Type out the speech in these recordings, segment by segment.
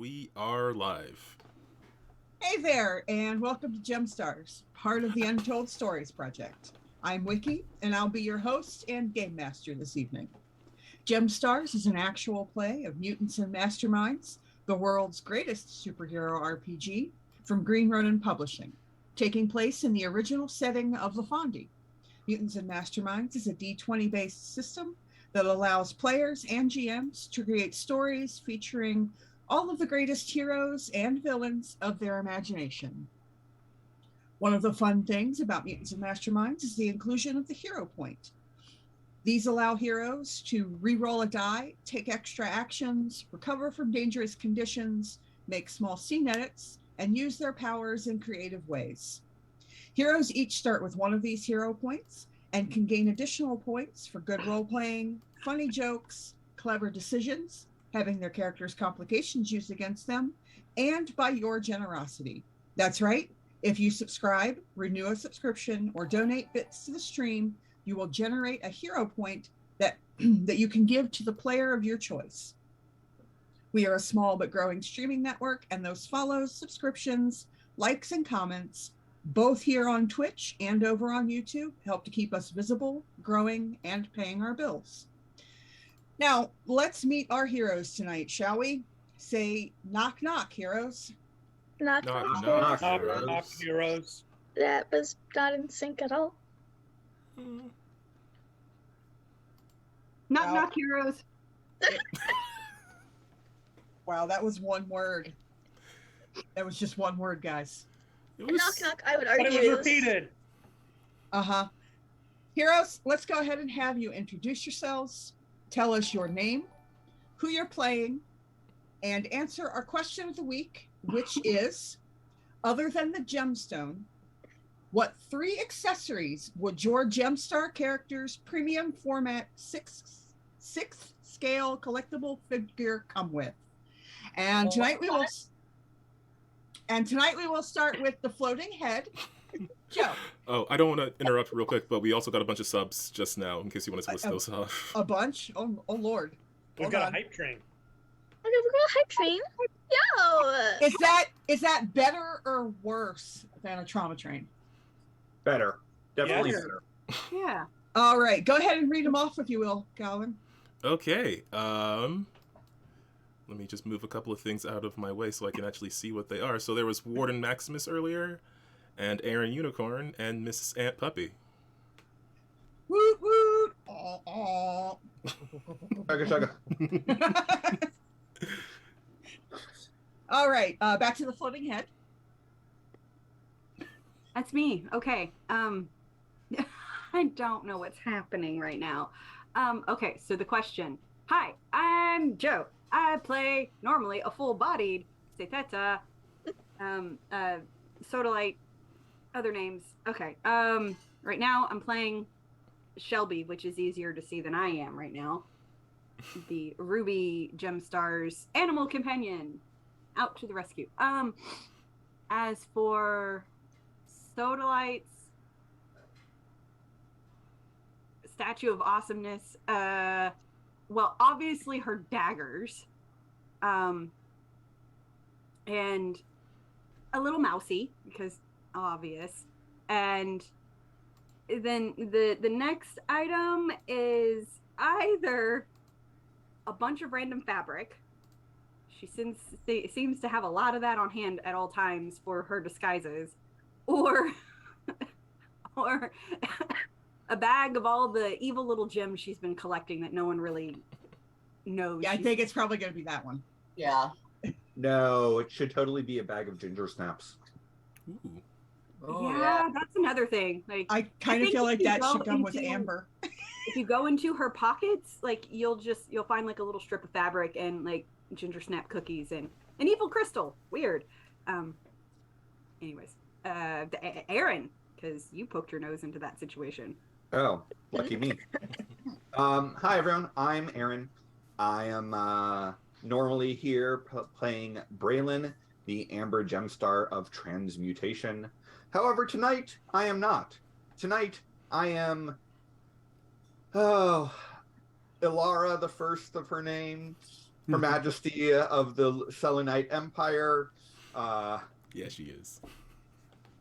We are live. Hey there, and welcome to GemStars, part of the Untold Stories Project. I'm Wiki, and I'll be your host and game master this evening. GemStars is an actual play of Mutants and Masterminds, the world's greatest superhero RPG, from Green Ronin Publishing, taking place in the original setting of LaFonde. Mutants and Masterminds is a D20-based system that allows players and GMs to create stories featuring all of the greatest heroes and villains of their imagination. One of the fun things about Mutants and Masterminds is the inclusion of the hero point. These allow heroes to re-roll a die, take extra actions, recover from dangerous conditions, make small scene edits, and use their powers in creative ways. Heroes each start with one of these hero points and can gain additional points for good role-playing, funny jokes, clever decisions, having their characters' complications used against them, and by your generosity. That's right. If you subscribe, renew a subscription, or donate bits to the stream, you will generate a hero point that you can give to the player of your choice. We are a small but growing streaming network, and those follows, subscriptions, likes, and comments, both here on Twitch and over on YouTube, help to keep us visible, growing, and paying our bills. Now, let's meet our heroes tonight, shall we? Say knock, knock, heroes. Knock, Knock, knock, knock, knock. heroes. Knock, heroes. That was not in sync at all. Knock, Wow. knock, heroes. Wow, that was one word. That was just one word, guys. It was- Knock, knock, I would But argue. it was is- repeated. Uh-huh. Heroes, let's go ahead and have you introduce yourselves, tell us your name, who you're playing, and answer our question of the week, which is, other than the gemstone, what 3 accessories would your Gemstar character's premium format 6th scale collectible figure come with? And tonight we will start with the floating head. Joe. Oh, I don't want to interrupt real quick, but we also got a bunch of subs just now, in case you want to list those off. A bunch? Oh Lord. We've Hold got on. a hype train. Okay, we're going hype train. Yo! Is that better or worse than a trauma train? Better. Definitely Yes. better. Yeah. All right, go ahead and read them off if you will, Calvin. Okay, let me just move a couple of things out of my way so I can actually see what they are. So there was Warden Maximus earlier, and Aaron Unicorn, and Mrs. Ant Puppy. Woot woot. Oh. Chugga chugga. All right, back to the floating head. That's me. Okay. I don't know what's happening right now. Okay, so the question. Hi, I'm Joe. I play normally a full-bodied Seteta, Sodalite, other names. Okay. Right now I'm playing Shelby, which is easier to see than I am right now. The Ruby GemStars animal companion. Out to the rescue. As for Sodalite's statue of awesomeness, well, obviously her daggers, and a little mousy because obvious, and then the next item is either a bunch of random fabric. She seems to have a lot of that on hand at all times for her disguises, or a bag of all the evil little gems she's been collecting that no one really knows. Yeah, I think it's probably going to be that one. Yeah. No, it should totally be a bag of ginger snaps. Ooh. Oh, yeah, that's another thing. Like, I kind of think feel if like you that go should come with into- Amber. if you go into her pockets, like you'll find like a little strip of fabric and like ginger snap cookies and an evil crystal. Weird. Anyways, Aaron, because you poked your nose into that situation. Oh, lucky me. Hi everyone, I'm Aaron. I am normally here playing Braylon, the Amber Gemstar of Transmutation. However, tonight I am not. Tonight I am Ilara, the first of her name, Her Majesty of the Selenite Empire. Yeah, she is.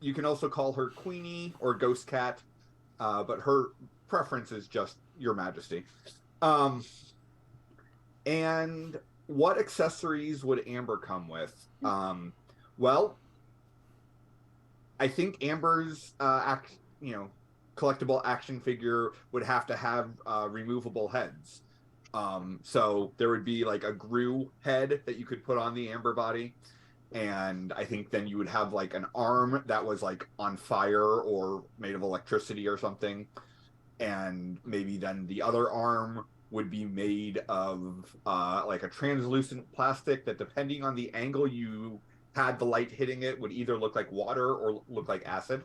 You can also call her Queenie or Ghost Cat, but her preference is just Your Majesty. And what accessories would Amber come with? Well, I think Amber's collectible action figure would have to have removable heads. So there would be like a Gru head that you could put on the Amber body. And I think then you would have like an arm that was like on fire or made of electricity or something. And maybe then the other arm would be made of like a translucent plastic that, depending on the angle you had the light hitting it, would either look like water or look like acid.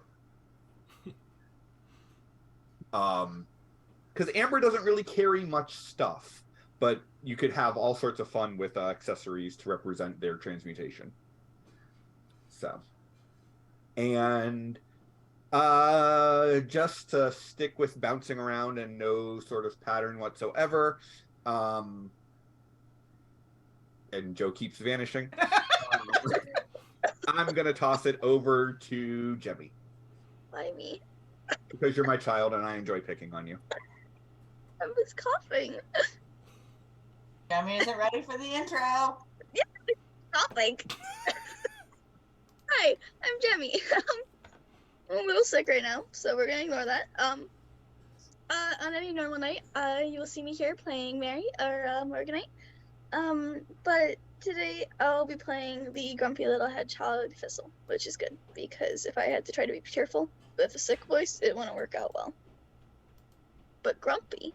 Because Amber doesn't really carry much stuff, but you could have all sorts of fun with accessories to represent their transmutation. So, and just to stick with bouncing around and no sort of pattern whatsoever, and Joe keeps vanishing, I'm going to toss it over to Jemmy. Why me? Because you're my child and I enjoy picking on you. I was coughing. Jemmy isn't ready for the intro. Coughing. Hi, I'm Jemmy. I'm a little sick right now, so we're gonna ignore that. On any normal night, you will see me here playing Mary or Morganite. But today I'll be playing the Grumpy Little Hedgehog Thistle, which is good because if I had to try to be cheerful with a sick voice, it wouldn't work out well. But grumpy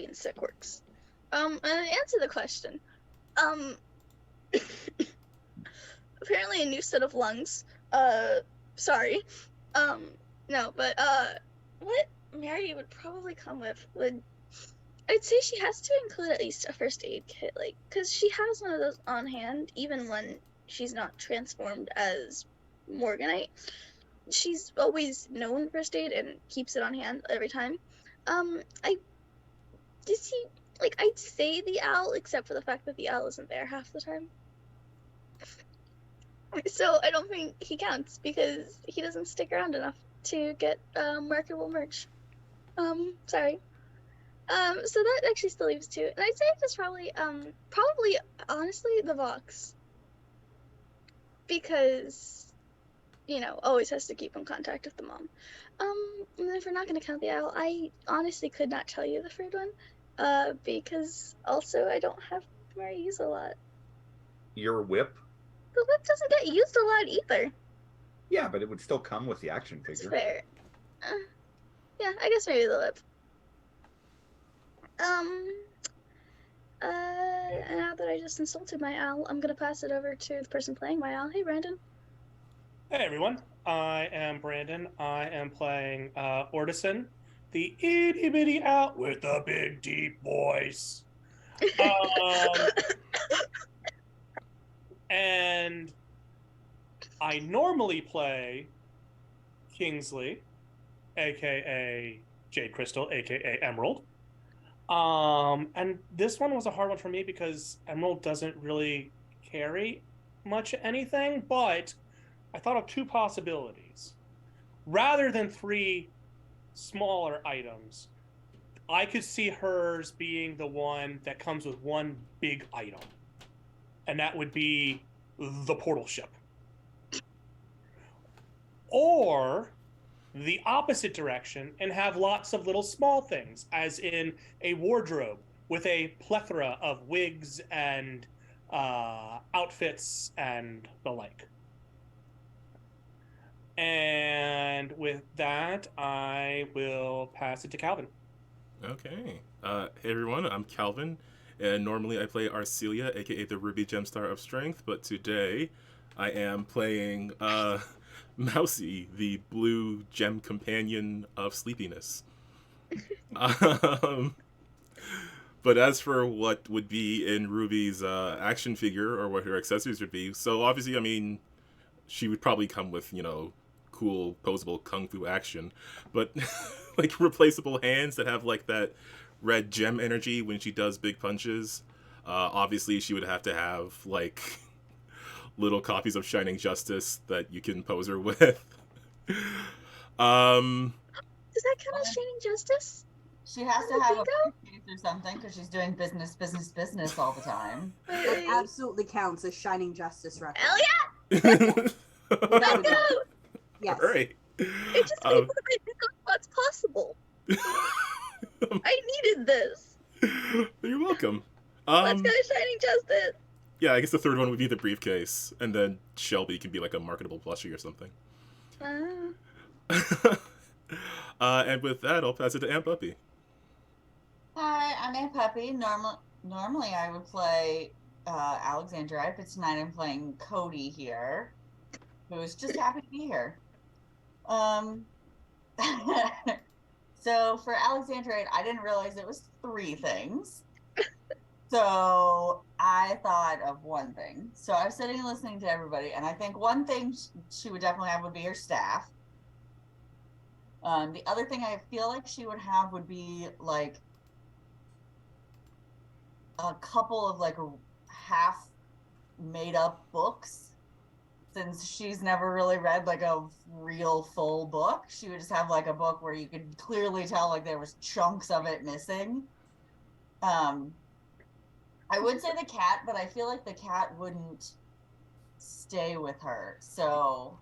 and sick works. And to answer the question, apparently a new set of lungs. Sorry. No, but what Mary would probably come with would, I'd say she has to include at least a first aid kit, like, because she has one of those on hand, even when she's not transformed as Morganite. She's always known first aid and keeps it on hand every time. I'd say the owl, except for the fact that the owl isn't there half the time. So I don't think he counts because he doesn't stick around enough to get marketable merch. Sorry. So that actually still leaves two, and I'd say it's probably honestly the Vox, because always has to keep in contact with the mom. And if we're not gonna count the owl, I honestly could not tell you the third one, because also I don't have where I use a lot. Your whip? The whip doesn't get used a lot either. Yeah, but it would still come with the action figure. It's fair. Yeah, I guess maybe the whip. Now that I just insulted my owl, I'm gonna pass it over to the person playing my owl. Hey, Brandon. Hey everyone, I am Brandon. I am playing Ortison, the itty bitty owl with a big deep voice. And I normally play Kingsley, aka Jade Crystal, aka Emerald. And this one was a hard one for me because Emerald doesn't really carry much anything, but I thought of two possibilities. Rather than three smaller items, I could see hers being the one that comes with one big item, and that would be the portal ship. Or the opposite direction and have lots of little small things, as in a wardrobe with a plethora of wigs and outfits and the like. And with that, I will pass it to Calvin. Okay. Hey everyone, I'm Calvin, and normally I play Arcelia, aka the Ruby Gemstar of Strength, but today I am playing Mousy, the blue gem companion of sleepiness. But as for what would be in Ruby's action figure, or what her accessories would be, so obviously, I mean, she would probably come with, cool posable kung fu action, but like replaceable hands that have like that red gem energy when she does big punches. Obviously, she would have to have like little copies of Shining Justice that you can pose her with. Does that count as Shining Justice? She has to have a briefcase or something because she's doing business all the time. That absolutely counts as Shining Justice reference. Hell yeah! Without a doubt. Yes. All right. It just made me think of what's possible. I needed this. You're welcome. Let's go Shining Justice. Yeah, I guess the third one would be the briefcase, and then Shelby can be like a marketable plushie or something. And with that, I'll pass it to Aunt Puppy. Hi, I'm Aunt Puppy. Normally I would play Alexandrite, but tonight I'm playing Cody here, who's just happy to be here. So for Alexandrite, I didn't realize it was 3 things. So I thought of one thing. So I was sitting and listening to everybody, and I think one thing she would definitely have would be her staff. The other thing I feel like she would have would be like a couple of like half made up books. Since she's never really read like a real full book, she would just have like a book where you could clearly tell like there was chunks of it missing. I would say the cat, but I feel like the cat wouldn't stay with her. So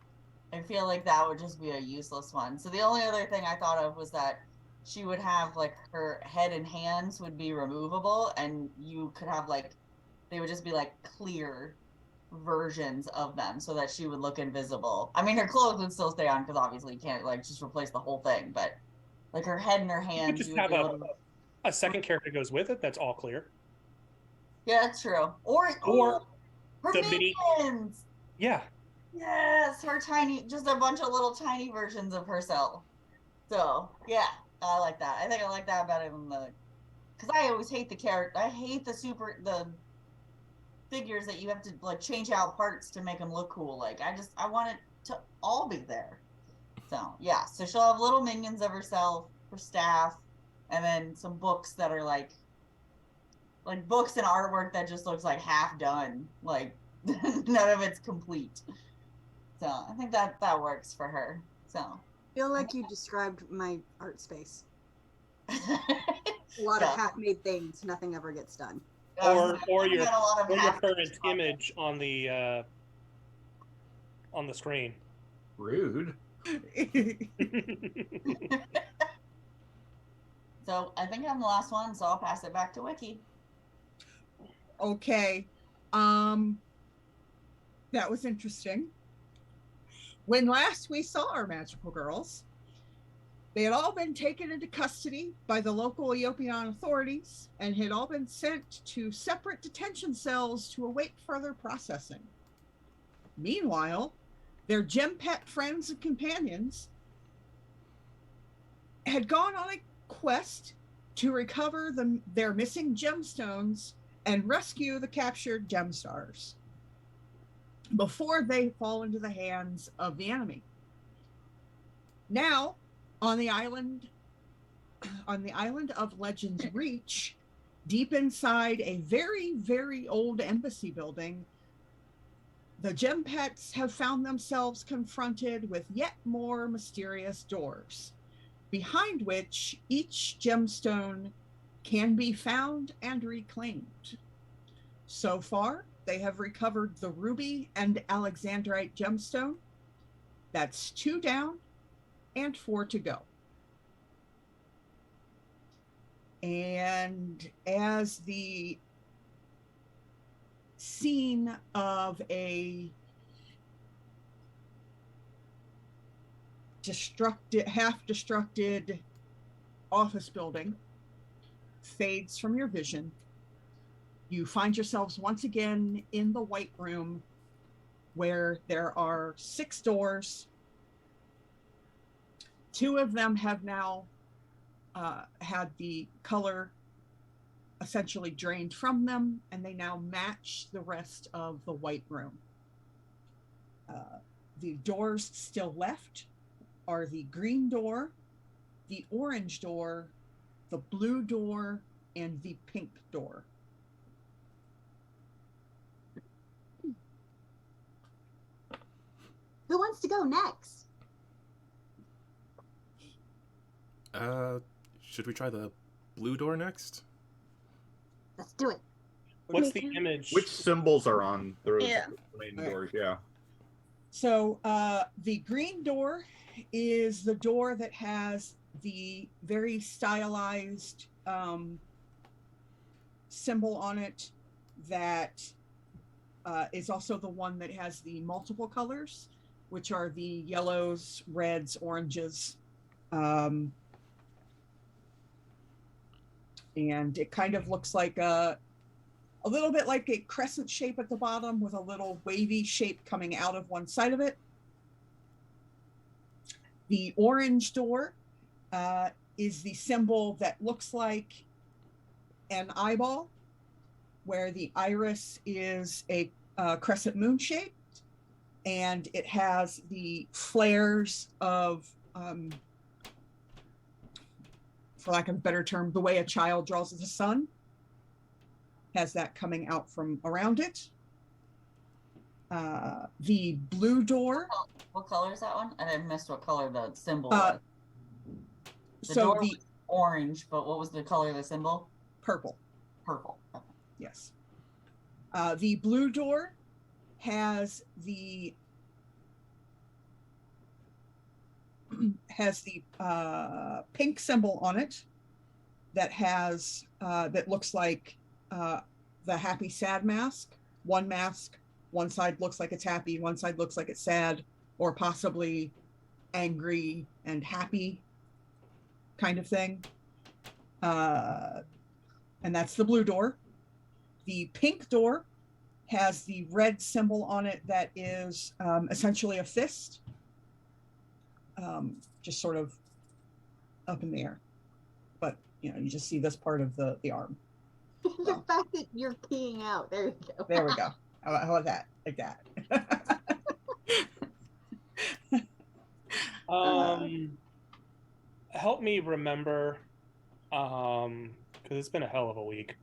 I feel like that would just be a useless one. So the only other thing I thought of was that she would have like her head and hands would be removable, and you could have like, they would just be like clear versions of them so that she would look invisible. I mean, her clothes would still stay on because obviously you can't like just replace the whole thing, but like her head and her hands. You could just have a second character goes with it. That's all clear. Yeah, that's true. Or her the minions. Yeah. Yes, her tiny, just a bunch of little tiny versions of herself. So yeah, I like that. I think I like that better than the, because I always hate the character. I hate the figures that you have to like change out parts to make them look cool. Like I want it to all be there. So yeah, so she'll have little minions of herself, her staff, and then some books that are like books and artwork that just looks like half done, like none of it's complete. So I think that works for her. So I feel like you described my art space. A lot of half-made things, nothing ever gets done. Or your current image on the screen. Rude. So I think I'm the last one, so I'll pass it back to Wiki. Okay. That was interesting. When last we saw our magical girls, they had all been taken into custody by the local Ethiopian authorities and had all been sent to separate detention cells to await further processing. Meanwhile, their gem pet friends and companions had gone on a quest to recover their missing gemstones and rescue the captured GemStars before they fall into the hands of the enemy. Now, on the island of Legends Reach, deep inside a very, very old embassy building, the gem pets have found themselves confronted with yet more mysterious doors, behind which each gemstone can be found and reclaimed. So far, they have recovered the ruby and alexandrite gemstone. That's 2 down and 4 to go. And as the scene of a half-destructed office building fades from your vision, you find yourselves once again in the White Room, where there are 6 doors. 2 of them have now had the color essentially drained from them, and they now match the rest of the White Room. The doors still left are the green door, the orange door, the blue door, and the pink door. go next? Should we try the blue door next? Let's do it. What's the image? Which symbols are on the Yeah. main Right. doors? Yeah. So the green door is the door that has the very stylized symbol on it that is also the one that has the multiple colors, which are the yellows, reds, oranges. And it kind of looks like a little bit like a crescent shape at the bottom with a little wavy shape coming out of one side of it. The orange door is the symbol that looks like an eyeball, where the iris is a crescent moon shape, and it has the flares of, for lack of a better term, the way a child draws the sun, has that coming out from around it. The blue door. What color is that one? I missed what color the symbol Uh, was. The so door the was orange, but what was the color of the symbol? purple. Purple. Okay. Yes. The blue door has the pink symbol on it that has that looks like the happy sad mask. One side looks like it's happy, one side looks like it's sad, or possibly angry and happy kind of thing. And that's the blue door. The pink door has the red symbol on it that is essentially a fist, just sort of up in the air. But, you know, you just see this part of the arm. The fact that you're peeing out. There you go. There we go. How about that? Like that. Help me remember, because it's been a hell of a week.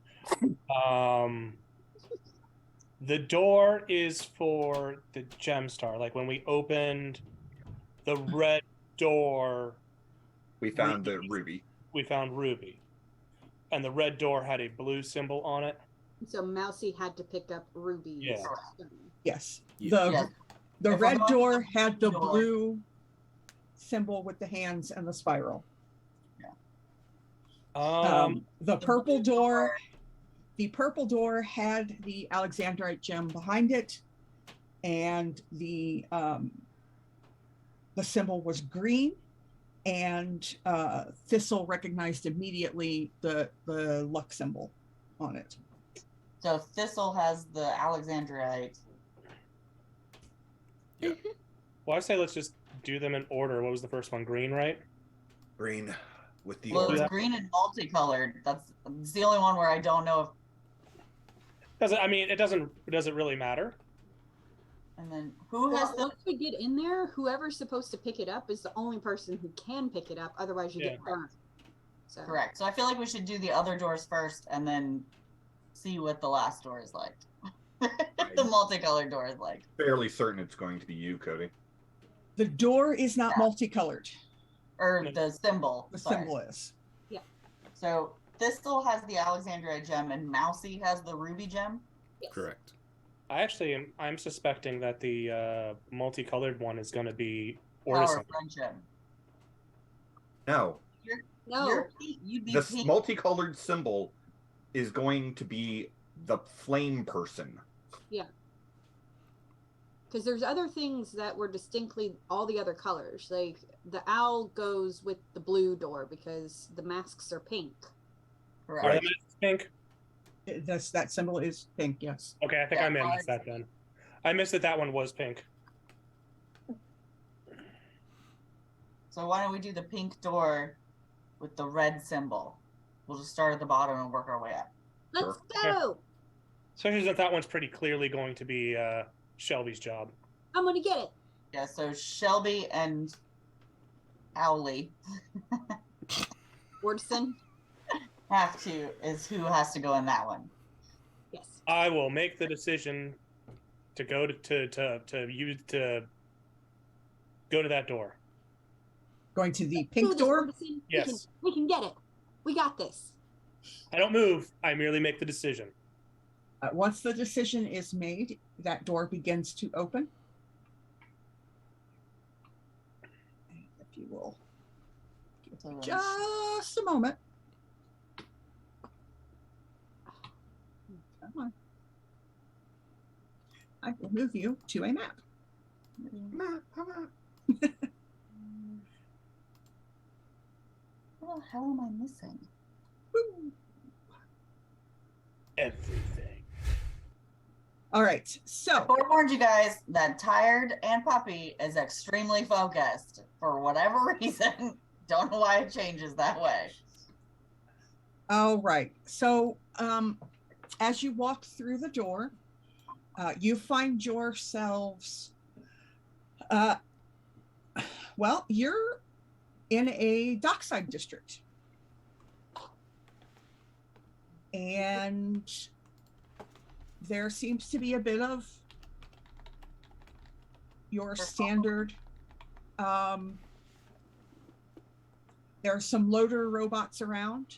The door is for the GemStar. Like when we opened the red door, We found the ruby. we found Ruby. And the red door had a blue symbol on it. So Mousy had to pick up Ruby's Yeah. stone. Yes. Yeah. Yes. The If we're red going door with the had the door- blue symbol with the hands and the spiral. The purple door, the purple door had the Alexandrite gem behind it, and the symbol was green, and Thistle recognized immediately the luck symbol on it. So Thistle has the Alexandrite. Well, I say let's just do them in order. What was the first one? Green, right? Green with the Well, it was orange. green and multicolored. It's the only one where I don't know if. Does it really matter? And then who has Well, the? once we get in there, whoever's supposed to pick it up is the only person who can pick it up. Otherwise, you Yeah. get burned. So. Correct. So I feel like we should do the other doors first, and then see what the last door is like. The multicolored door is like. Fairly certain it's going to be you, Cody. The door is not multicolored. Or the symbol. The sorry. symbol is. So Thistle has the Alexandrite gem, and Mousy has the ruby gem. Yes. Correct. I'm suspecting that the multicolored one is going to be Power Orison. of friendship. No. No. You're pink. You'd be This pink. multicolored symbol is going to be the flame person. Because there's other things that were distinctly all the other colors. Like the owl goes with the blue door because the masks are pink. Correct. Are Right. the masks pink? That symbol is pink, yes. Okay, I think Yeah, I may have ours- missed that then. I missed that one was pink. So why don't we do the pink door with the red symbol? We'll just start at the bottom and work our way up. Let's Sure. go. Especially since that one's pretty clearly going to be Shelby's job. I'm gonna get it. Yeah, so Shelby and Owly Wordson. is who has to go in that one. Yes. I will make the decision to go to use to Go to that door. Going to the Do pink this, door. Ferguson. Yes. We can get it. We got this. I don't move. I merely make the decision. Once the decision is made, that door begins to open. And if you will give me just a moment. Come on. I will move you to a map. What the hell am I missing? Woo. Everything. All right, so I forewarned you guys that Tired and Puppy is extremely focused for whatever reason. Don't know why it changes that way. all right. So as you walk through the door, you find yourselves, well, you're in a dockside district. And there seems to be a bit of your standard. There are some loader robots around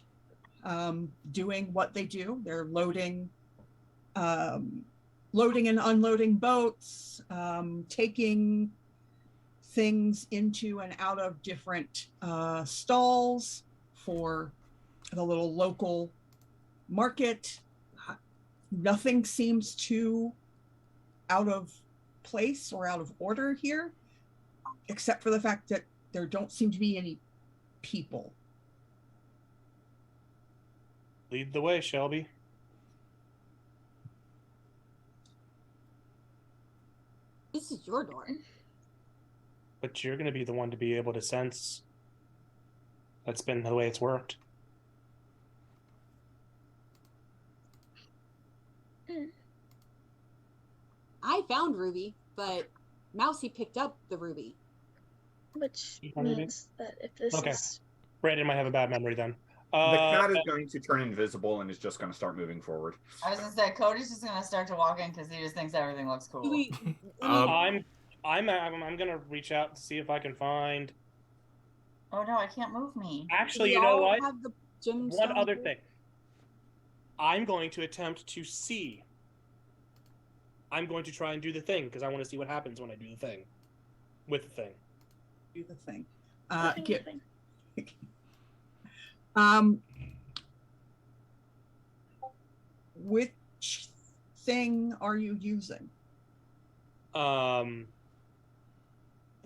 doing what they do. They're loading and unloading boats, taking things into and out of different stalls for the little local market. Nothing seems too out of place or out of order here, except for the fact that there don't seem to be any people. Lead the way, Shelby. This is your door. But you're going to be the one to be able to sense. That's been the way it's worked. I found Ruby, but Mousy picked up the Ruby. Which You found Ruby? means that if this Okay. is Brandon might have a bad memory then. The cat is going to turn invisible and is just going to start moving forward. I was gonna say Cody's just gonna start to walk in because he just thinks everything looks cool. Do we, I'm gonna reach out to see if I can find. Oh no, I can't move me. Actually, we you know all what? have the gem One stone other here? thing. I'm going to attempt to see. I'm going to try and do the thing because I want to see what happens when I do the thing. With the thing. Do the thing. nothing, Get nothing. Which thing are you using? The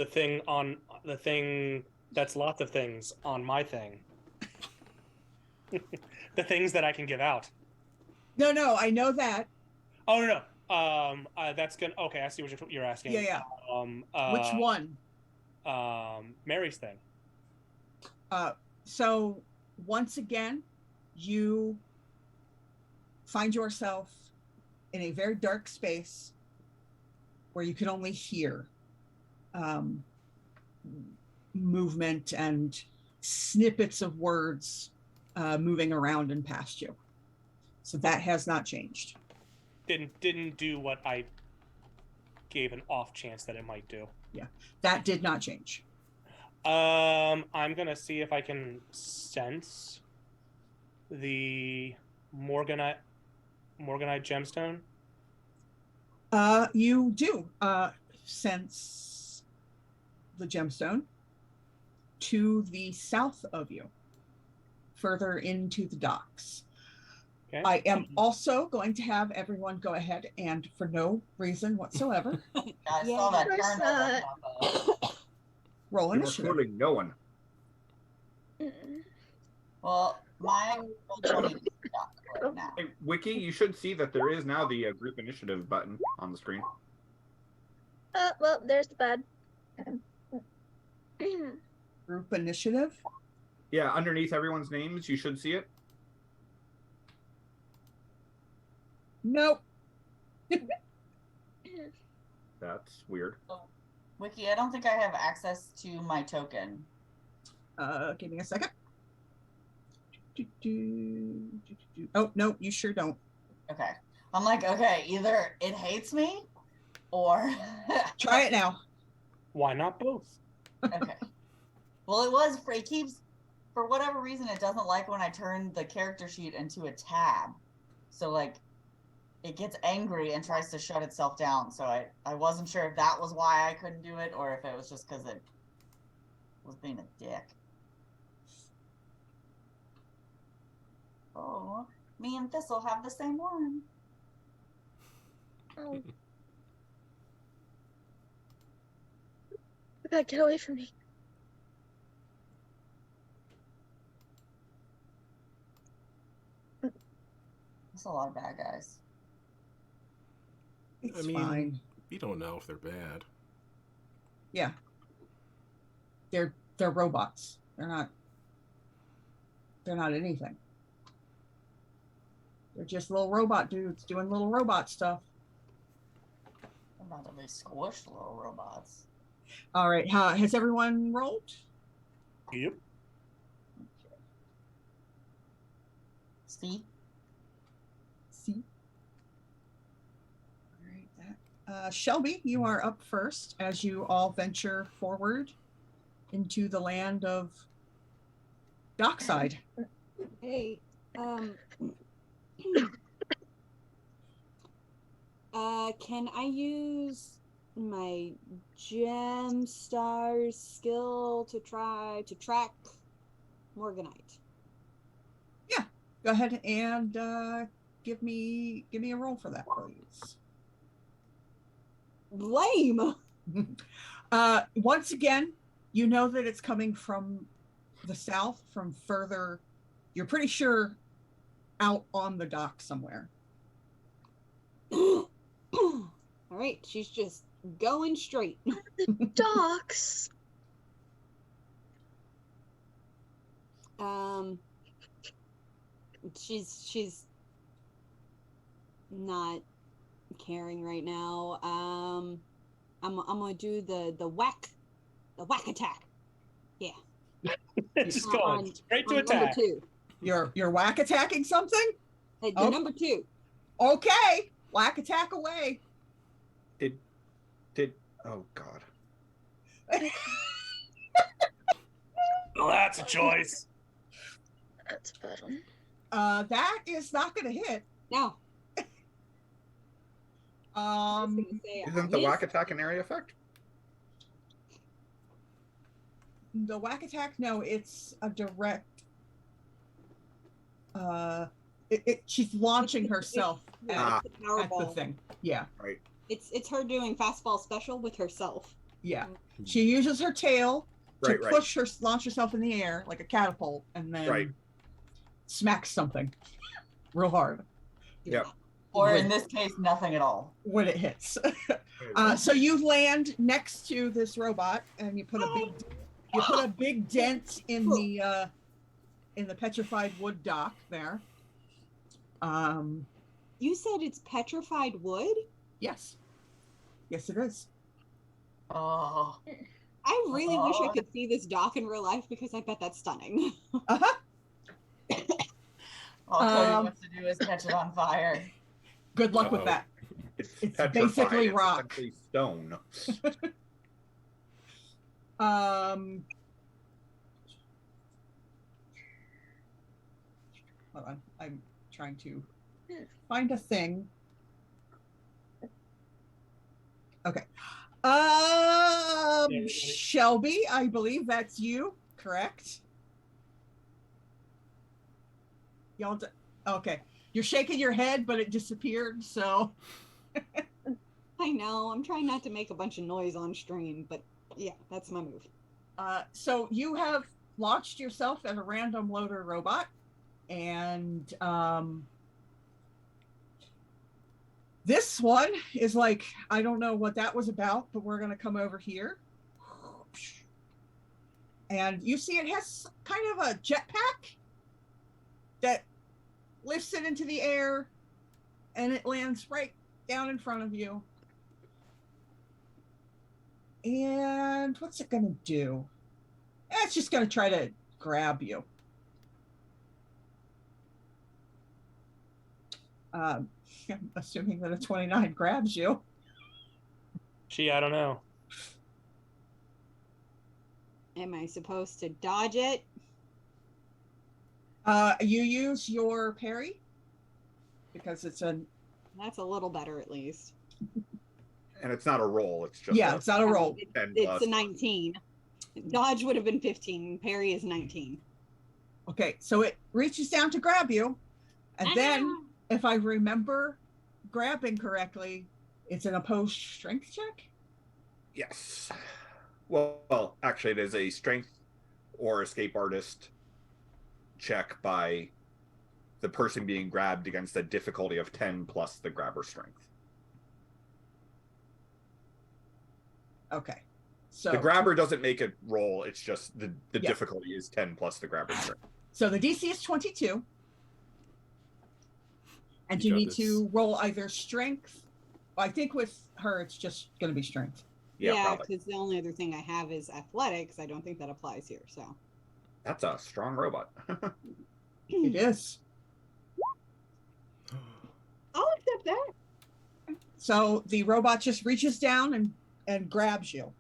thing that's lots of things on my thing. The things that I can give out. No, I know that. Oh no. That's gonna. Okay, I see what you're asking. Yeah. Which one? Mary's thing. So once again, you find yourself in a very dark space where you can only hear movement and snippets of words moving around and past you. So that has not changed. Didn't do what I gave an off chance that it might do. That did not change. I'm gonna see if I can sense the Morganite gemstone. You do sense the gemstone to the south of you, further into the docks. Okay. I am also going to have everyone go ahead and, for no reason whatsoever, I saw that Of course turn over not. pop up. roll You're initiative. recording no one. Mm-mm. Well, my right now. Hey, Wiki, you should see that there is now the group initiative button on the screen. Well, there's the bad. Group initiative. Yeah, underneath everyone's names, you should see it. Nope. That's weird. Wiki, I don't think I have access to my token. Give me a second. Oh, no, you sure don't. Okay. I'm like, okay, either it hates me or Try it now. Why not both? Okay. Well, it keeps, for whatever reason, it doesn't like when I turn the character sheet into a tab. So, like, it gets angry and tries to shut itself down. So I wasn't sure if that was why I couldn't do it or if it was just because it was being a dick. Oh, me and Thistle have the same one. Oh. God, get away from me. That's a lot of bad guys. It's I mean, fine. we don't know if they're bad. Yeah. They're robots. They're not anything. They're just little robot dudes doing little robot stuff. They're not to be squished little robots. All right. Has everyone rolled? Yep. See? See. All right. Shelby, you are up first as you all venture forward into the land of Dockside. Hey, can I use my GemStars skill to try to track Morganite? Yeah. Go ahead and give me a roll for that, please. Lame. Once again, you know that it's coming from the south, from further. You're pretty sure out on the dock somewhere. All right, she's just going straight. Docks. She's not caring right now. I'm gonna do the whack attack. Yeah. Just going straight to Number attack. 2. You're whack attacking something? The Oh. number 2. Okay. Whack attack away. Did oh god. Well, that's a choice. That's a bad one. That is not gonna hit. No. Isn't the whack attack an area effect? The whack attack, no, it's a direct. She's launching herself at the thing. Yeah. Right. It's her doing fastball special with herself. Yeah. She uses her tail to Right, push her, launch herself in the air like a catapult, and then smacks something real hard. Yep. Or in this case, nothing at all. When it hits. So you land next to this robot, and you put a big dent in the petrified wood dock there. You said it's petrified wood? Yes. Yes, it is. Oh. I really wish I could see this dock in real life because I bet that's stunning. Uh-huh. All Cody wants to do is catch it on fire. Good luck with that. It's It's basically it's rock. essentially stone. Hold on. I'm trying to find a thing. Okay. Shelby, I believe that's you, correct? Y'all, okay. You're shaking your head, but it disappeared, so. I know. I'm trying not to make a bunch of noise on stream, but yeah, that's my move. So you have launched yourself at a random loader robot, and this one is like, I don't know what that was about, but we're going to come over here. And you see it has kind of a jetpack that lifts it into the air, and it lands right down in front of you. And what's it going to do? It's just going to try to grab you. I'm assuming that a 29 grabs you. Gee, I don't know. Am I supposed to dodge it? You use your parry because it's a That's a little better, at least. And it's not a roll. It's just it's not a roll. It's plus. a 19. Dodge would have been 15. Parry is 19. Okay, so it reaches down to grab you, and then if I remember grabbing correctly, it's an opposed strength check. Yes. Well, actually, it is a strength or escape artist check by the person being grabbed against a difficulty of 10 plus the grabber strength. Okay. So the grabber doesn't make a roll. It's just the Yeah. difficulty is 10 plus the grabber strength. So the DC is 22. And You you got need this. to roll either strength. I think with her, it's just going to be strength. Yeah, Yeah, probably. because the only other thing I have is athletics. I don't think that applies here. So That's a strong robot. It is. I'll accept that. So the robot just reaches down and grabs you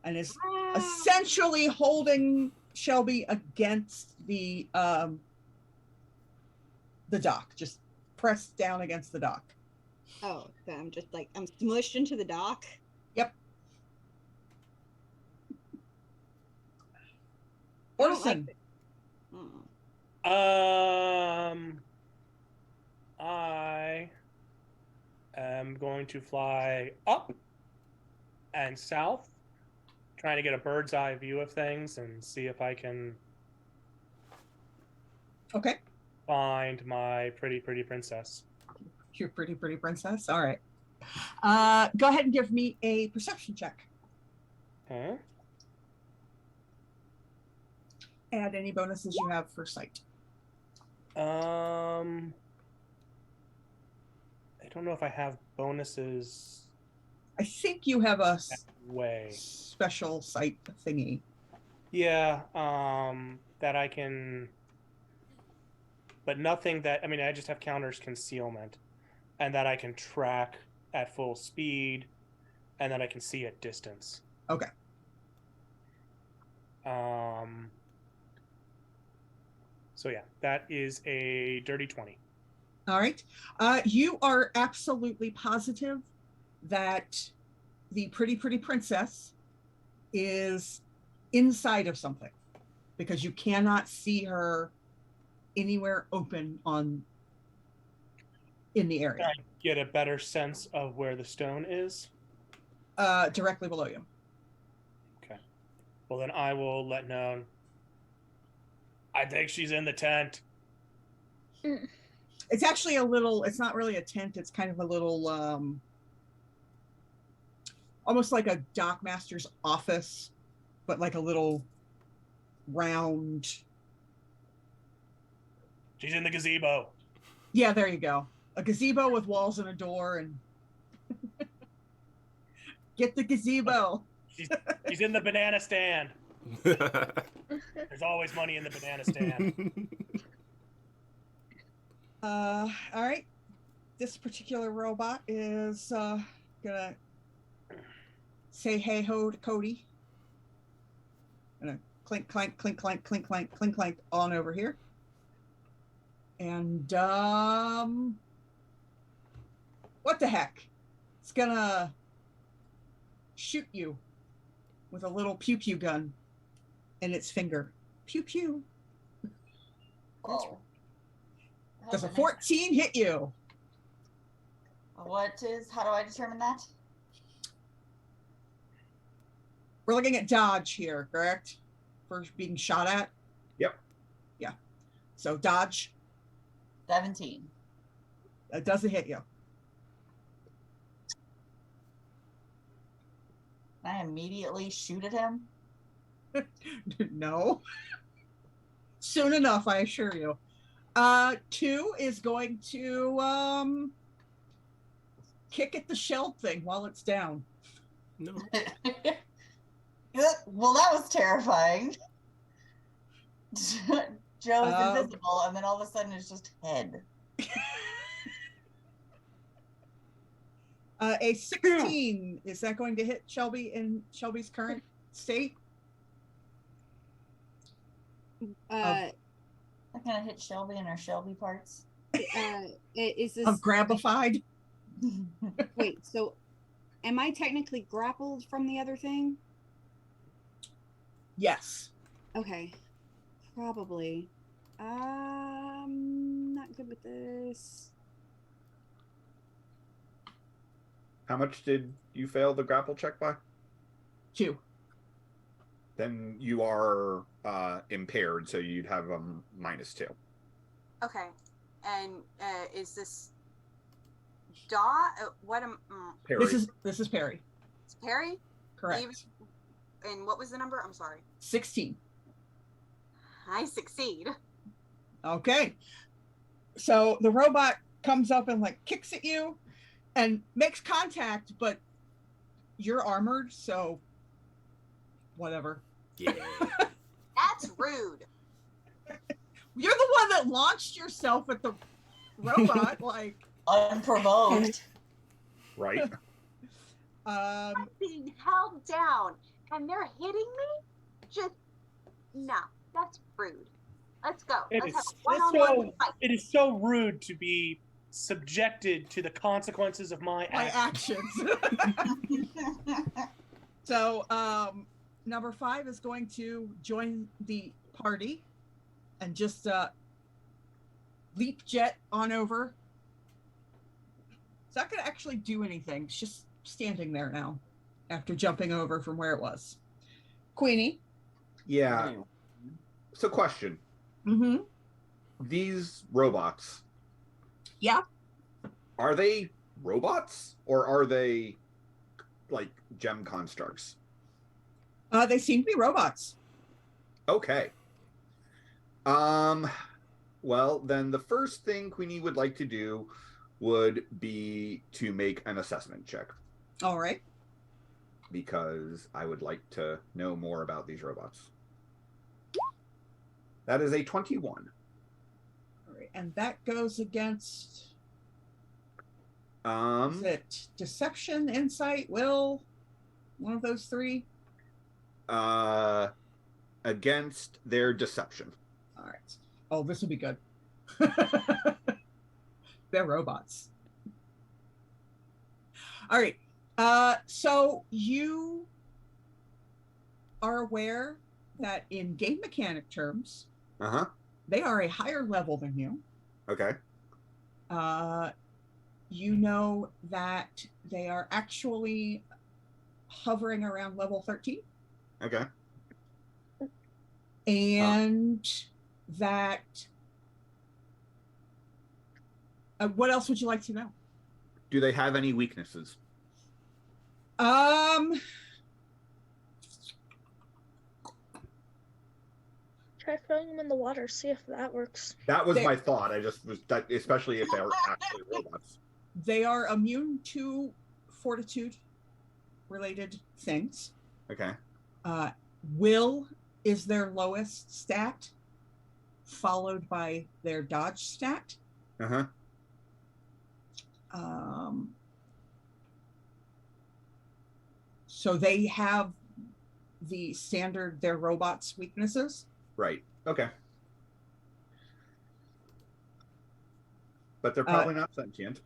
and is essentially holding Shelby against the dock, just pressed down against the dock. Oh, so I'm just like I'm smushed into the dock. Yep. I don't Orson. like it. Mm. I am going to fly up and south, trying to get a bird's eye view of things and see if I can Okay. find my pretty princess. Your pretty princess. All right. Go ahead and give me a perception check. Huh? Add any bonuses you have for sight. I don't know if I have bonuses I think you have a that way. special sight thingy. Yeah, that I can, but nothing that, I mean, I just have counters concealment, and that I can track at full speed, and that I can see at distance. Okay. So yeah, that is a dirty 20. All right. You are absolutely positive that the pretty princess is inside of something because you cannot see her anywhere open in the Can area. I get a better sense of where the stone is? Directly below you. Okay. Well, then I will let known. I think she's in the tent. It's actually it's not really a tent. It's kind of a little, almost like a dockmaster's office, but like a little round. She's in the gazebo. Yeah, there you go. A gazebo with walls and a door and get the gazebo. She's in the banana stand. There's always money in the banana stand. All right. This particular robot is gonna say hey ho to Cody. Gonna clink clank clink clank clink clank clink clank on over here. And what the heck? It's gonna shoot you with a little pew pew gun in its finger. Pew pew. Oh. Does a 14 hit you? How do I determine that? We're looking at dodge here, correct? For being shot at? Yep. Yeah. So dodge. 17. That doesn't hit you. I immediately shoot at him. No. Soon enough, I assure you. 2 is going to kick at the shell thing while it's down. No. Well, that was terrifying. Joe is invisible, and then all of a sudden it's just head. A 16, is that going to hit Shelby in Shelby's current state? Uh, I'm gonna hit Shelby in her Shelby parts. is this Of grabified? wait? So, am I technically grappled from the other thing? Yes. Okay, probably. Not good with this. How much did you fail the grapple check by? 2. Then you are impaired, so you'd have -2. Okay, and is this Dot? What am Parry. This is Perry. it's Perry? Correct. Even- and what was the number? I'm sorry. 16. I succeed. Okay. So the robot comes up and like kicks at you and makes contact, but you're armored, so whatever. Yeah. That's rude. You're the one that launched yourself at the robot, like Unprovoked. Right? I'm being held down, and they're hitting me. Just no, that's rude. Let's go. It Let's is have a one-on-one so fight. it is so rude to be subjected to the consequences of my my actions. actions. So number 5 is going to join the party and just leap jet on over. It's not going to actually do anything. It's just standing there now after jumping over from where it was. Queenie. Yeah. So, question: Mm-hmm. these robots, Yeah. are they robots or are they like gem constructs? They seem to be robots. Okay. Well, then the first thing Queenie would like to do would be to make an assessment check, All right. because I would like to know more about these robots. That is a 21. All right. And that goes against Um, is it deception, insight, will? One of those 3? against their deception. All right. Oh, this would be good. They're robots. All right. So you are aware that in game mechanic terms, Uh-huh. they are a higher level than you. Okay. You know that they are actually hovering around level 13. Okay. And that what else would you like to know? Do they have any weaknesses? Try throwing them in the water, see if that works. That was They- my thought. I just was that, especially if they're actually robots. They are immune to fortitude related things. Okay. Will is their lowest stat, followed by their dodge stat. Uh-huh. So they have the standard, their robots' weaknesses. Right. Okay. But they're probably not sentient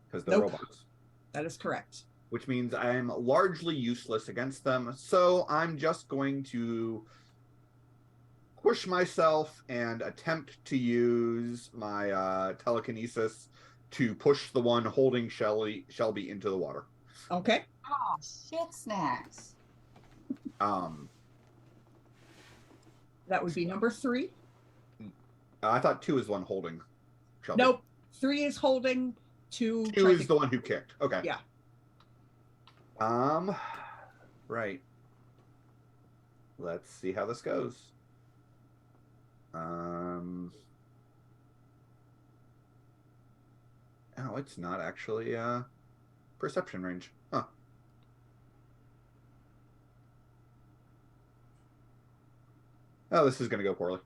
because they're Nope. robots, That is correct. which means I'm largely useless against them. So I'm just going to push myself and attempt to use my telekinesis to push the one holding Shelby into the water. Okay. Oh, shit snacks. That would be number 3. I thought 2 is the one holding Shelby. Nope. 3 is holding 2. 2 is the one who kicked. Okay. Yeah. Right. Let's see how this goes. Oh, it's not actually perception range. Huh. Oh, this is going to go poorly.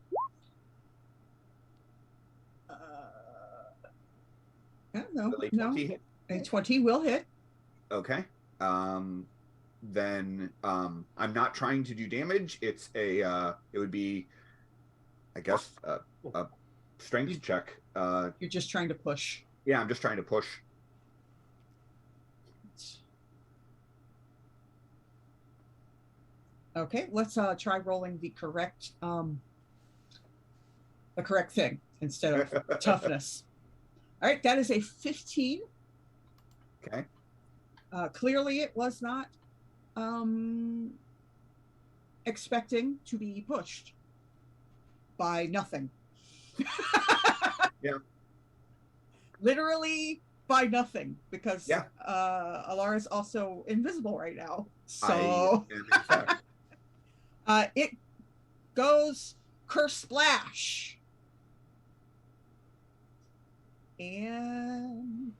No. Will a No. 20 hit? A 20 will hit. Okay. Then I'm not trying to do damage. It's a it would be I guess a strength check. You're just trying to push. Yeah, I'm just trying to push. Okay, let's try rolling the correct thing instead of toughness. All right, that is a 15. Okay. Clearly, it was not expecting to be pushed by nothing. Yeah. Literally by nothing, because Yeah. Alara's also invisible right now. So I am in fact. it goes kersplash. And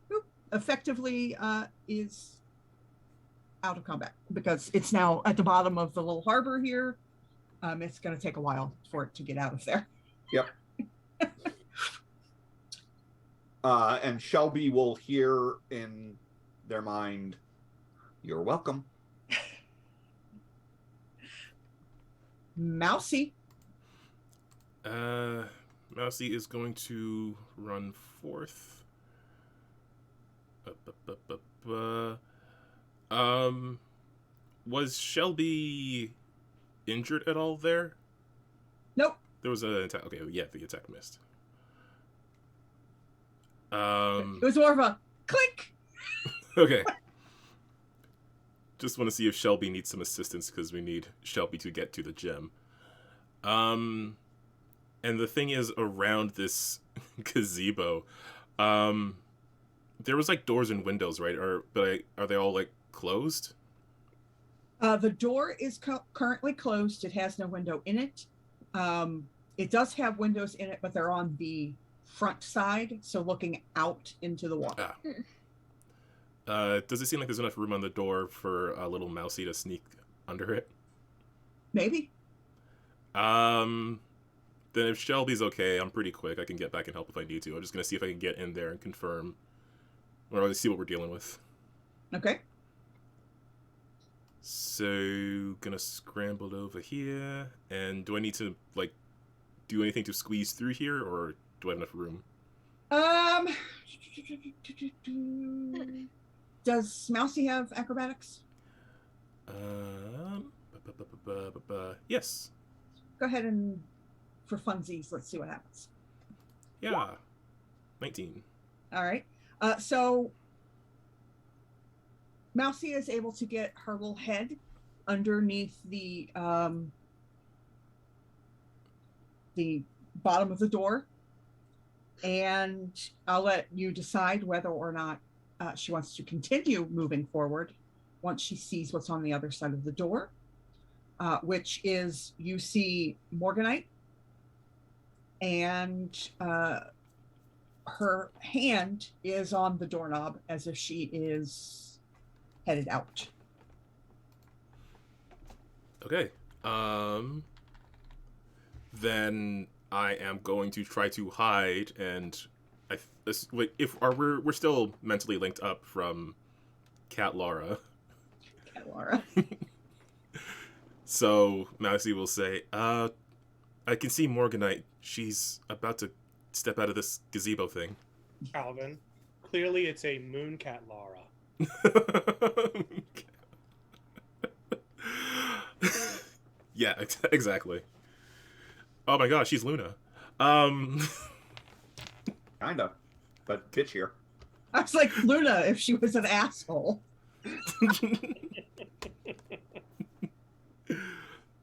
boop, effectively is out of combat because it's now at the bottom of the little harbor here. It's going to take a while for it to get out of there. Yep. And Shelby will hear in their mind, "You're welcome." Mousy. Mousy is going to run forth. Was Shelby injured at all there? Nope. There was an attack. Okay, yeah, the attack missed. It was more of a click. Okay. Just want to see if Shelby needs some assistance because we need Shelby to get to the gem. And the thing is, around this gazebo, there was like doors and windows, right? But are they all like closed? The door is currently closed. It has no window in it. It does have windows in it, but they're on the front side, so looking out into the water. Does it seem like there's enough room on the door for a little Mousy to sneak under it? Maybe. Then if Shelby's okay, I'm pretty quick. I can get back and help if I need to. I'm just gonna see if I can get in there and confirm, or see what we're dealing with. Okay. So gonna scramble over here, and do I need to like do anything to squeeze through here, or do I have enough room? Does Mousy have acrobatics? Yes. Go ahead and, for funsies, let's see what happens. Yeah. 19. All right. So Mousy is able to get her little head underneath the bottom of the door, and I'll let you decide whether or not she wants to continue moving forward once she sees what's on the other side of the door, which is, you see Morganite, and her hand is on the doorknob as if she is headed out. Okay. Then I am going to try to hide, and we're still mentally linked up from Cat Laura. Cat Laura. So Mousy will say, I can see Morganite. She's about to step out of this gazebo thing. Calvin, clearly it's a mooncat Laura. Yeah, exactly. Oh my gosh, she's Luna. Kinda, but bitchier. I was like, Luna, if she was an asshole.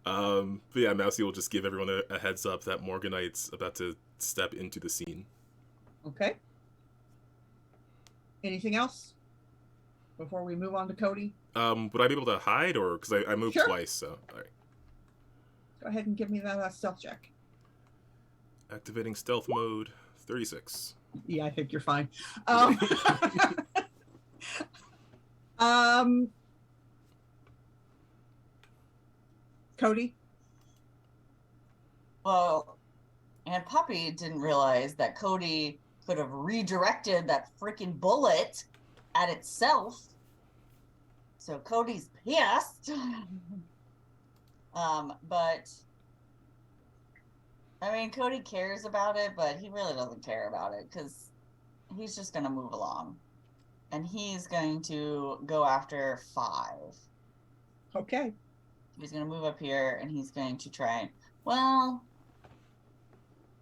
But yeah, Mousy will just give everyone a heads up that Morganite's about to step into the scene. Okay. Anything else before we move on to Cody? Would I be able to hide, or because I moved Sure. twice? So all right. Go ahead and give me that stealth check. Activating stealth mode. 36. Yeah, I think you're fine. Cody? Well, and Puppy didn't realize that Cody could have redirected that freaking bullet at itself. So Cody's pissed. But I mean, Cody cares about it, but he really doesn't care about it because he's just going to move along. And he's going to go after 5. Okay. He's going to move up here and he's going to try and. Well,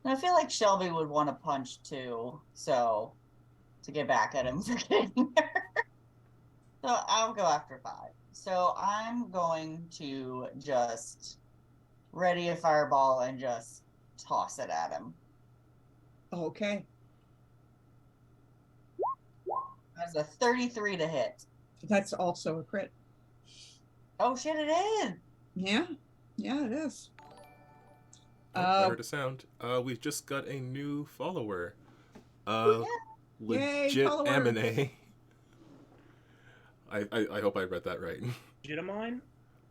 I feel like Shelby would want to punch too, so to get back at him for getting there. So I'll go after 5. So I'm going to just ready a fireball and just toss it at him. Okay. That's a 33 to hit. That's also a crit. Oh shit, it is. Yeah. Yeah, it is. I heard a sound. We've just got a new follower. Yeah. Yay, Legit follower. M&A. I hope I read that right. Legitimine?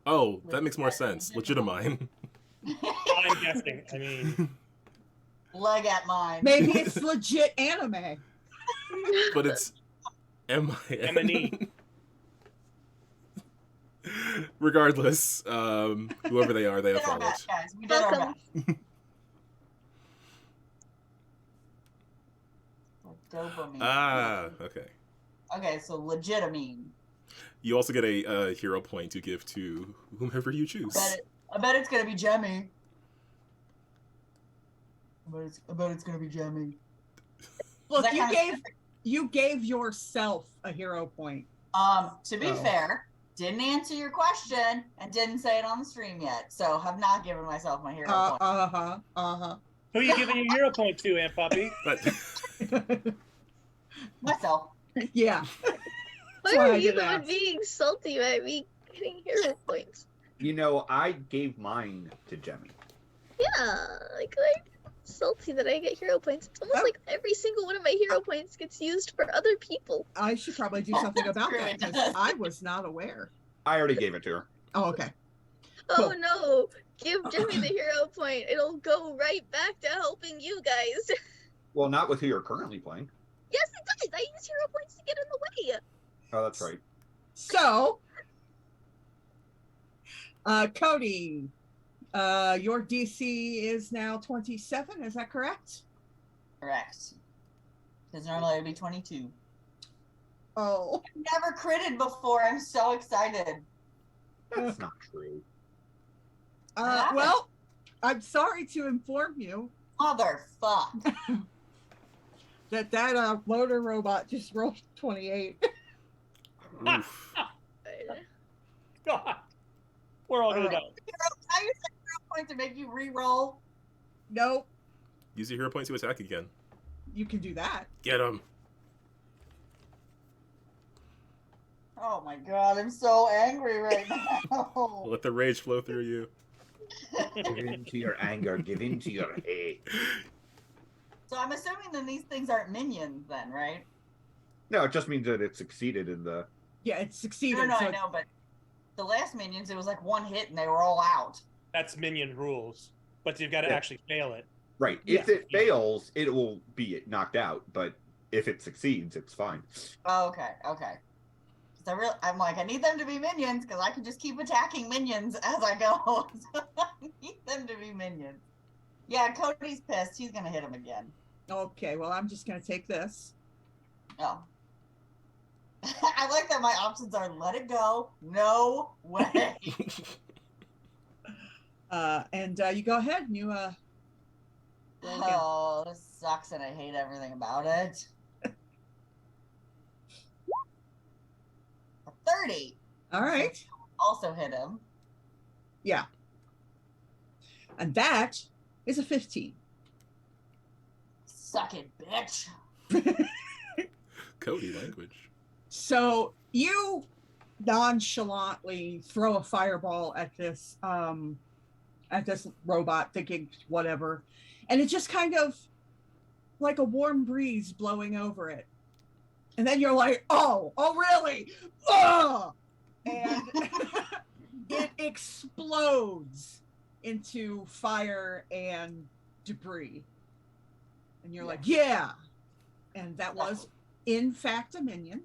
Oh, that makes more sense. Legitimine. I'm guessing. I mean, Leg at mine. Maybe it's legit anime. But it's M&E. Regardless, whoever they are, they We have did our followed. best, guys. We did our Welcome. best. Dopamine. Ah, okay. Okay, so legitimine. You also get a hero point to give to whomever you choose. I bet it's gonna be Jemmy. I bet it's gonna be Jemmy. Look, That you gave yourself a hero point. To be Oh. fair, didn't answer your question and didn't say it on the stream yet, so have not given myself my hero point. Who are you giving your hero point to, Aunt Puppy? But Myself. Yeah. Why why are I you did the one ask. being salty by me getting hero points? You know, I gave mine to Jemmy. Yeah, like I'm salty that I get hero points. It's almost Oh. like every single one of my hero points gets used for other people. I should probably do something about True, that it because does. I was not aware. I already gave it to her. Oh, okay. Oh Cool. no, give Jimmy the hero point. It'll go right back to helping you guys. Well, not with who you're currently playing. Yes, it does. I use hero points to get in the way. Oh, that's right. So, Cody, your DC is now 27. Is that correct? Correct. Because normally it would be 22. Oh. Never critted before. I'm so excited. That's not true. Well, I'm sorry to inform you Motherfuck. that motor robot just rolled 28. oof. God. We're all gonna know. I use that hero point to make you re-roll. Nope. Use your hero point to attack again. You can do that. Get him. Oh my god, I'm so angry right now. Let the rage flow through you. Give in to your anger. Give in to your hate. So I'm assuming then these things aren't minions then, right? No, it just means that it succeeded in the. Yeah, it succeeded. No, so I know, but the last minions, it was like one hit and they were all out. That's minion rules. But you've got to Yeah. actually fail it. Right. If it fails, it will be knocked out. But if it succeeds, it's fine. Oh, okay. I'm like, I need them to be minions because I can just keep attacking minions as I go. So I need them to be minions. Yeah, Cody's pissed. He's gonna hit him again. Okay, well, I'm just going to take this. Oh. I like that my options are let it go, no way. And you go ahead and you roll again. Oh, this sucks and I hate everything about it. A 30. All right. Also hit him. Yeah. And that is a 15. Suck it, bitch. Cody language. So you nonchalantly throw a fireball at this robot, thinking whatever, and it just kind of like a warm breeze blowing over it, and then you're like, oh really, oh, and it explodes into fire and debris, and you're like, yeah, and that was in fact a minion.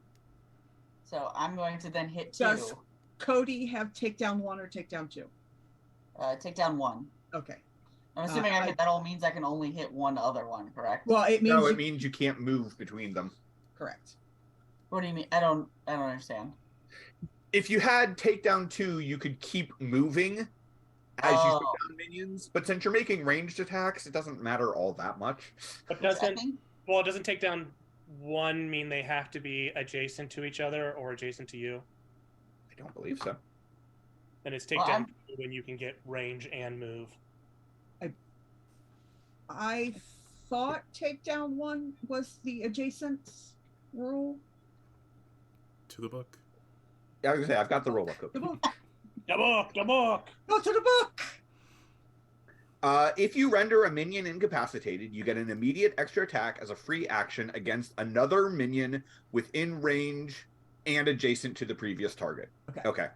So I'm going to then hit 2. Does Cody have takedown 1 or takedown 2? Take down 1. Okay. I'm assuming that all means I can only hit one other one, correct? Well, it means No, it means you can't move between them. correct. What do you mean? I don't understand. If you had takedown 2, you could keep moving as you shoot down minions. But since you're making ranged attacks, it doesn't matter all that much. But doesn't take down 1 mean they have to be adjacent to each other or adjacent to you? I don't believe so. And it's takedown 2 when you can get range and move. I thought takedown 1 was the adjacent rule. To the book. Yeah, I was gonna say I've got the rule book. The book. The book. Go to the book. If you render a minion incapacitated, you get an immediate extra attack as a free action against another minion within range and adjacent to the previous target. Okay.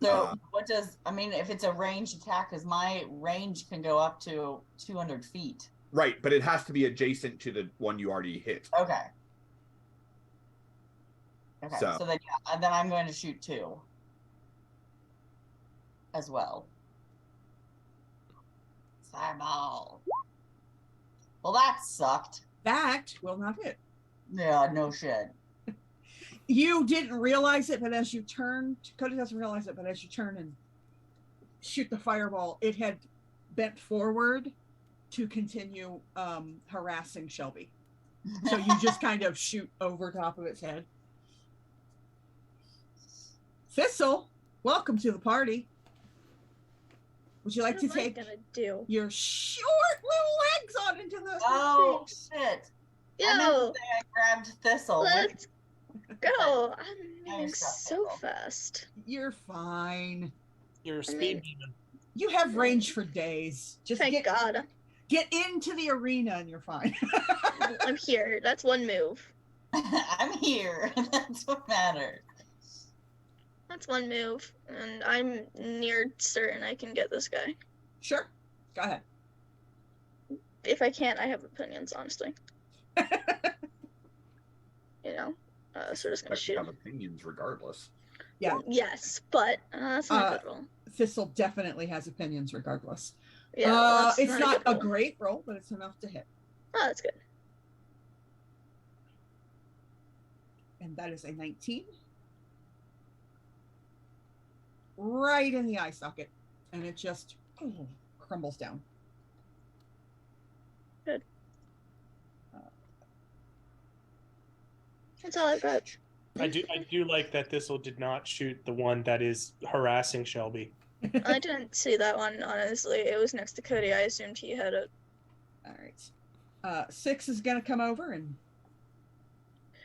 So if it's a ranged attack, because my range can go up to 200 feet. Right, but it has to be adjacent to the one you already hit. Okay. So then I'm going to shoot 2 as well. Fireball. Well, that sucked. That will not hit. Yeah, no shit. You didn't realize it, but as you turned, Cody doesn't realize it, but as you turn and shoot the fireball, it had bent forward to continue harassing Shelby. So you just kind of shoot over top of its head. Thistle, welcome to the party. Would you like to take your short little legs on into the... Oh, shit. Yo, I grabbed Thistle. Let's go. I'm moving so fast. You're fine. You're a speed demon. You have range for days. Just Thank God. Get into the arena and you're fine. I'm here. That's 1 move. I'm here. That's what matters. That's 1 move, and I'm near certain I can get this guy. Sure. Go ahead. If I can't, I have opinions, honestly. So just gonna shoot. Have opinions regardless. Yeah. Well, yes, but that's not a good roll. Thistle definitely has opinions regardless. Yeah, it's not a great roll, but it's enough to hit. Oh, that's good. And that is a 19. Right in the eye socket. And it just crumbles down. Good. That's all I've got. I do like that Thistle did not shoot the one that is harassing Shelby. I didn't see that one, honestly. It was next to Cody. I assumed he had it. All right. 6 is going to come over and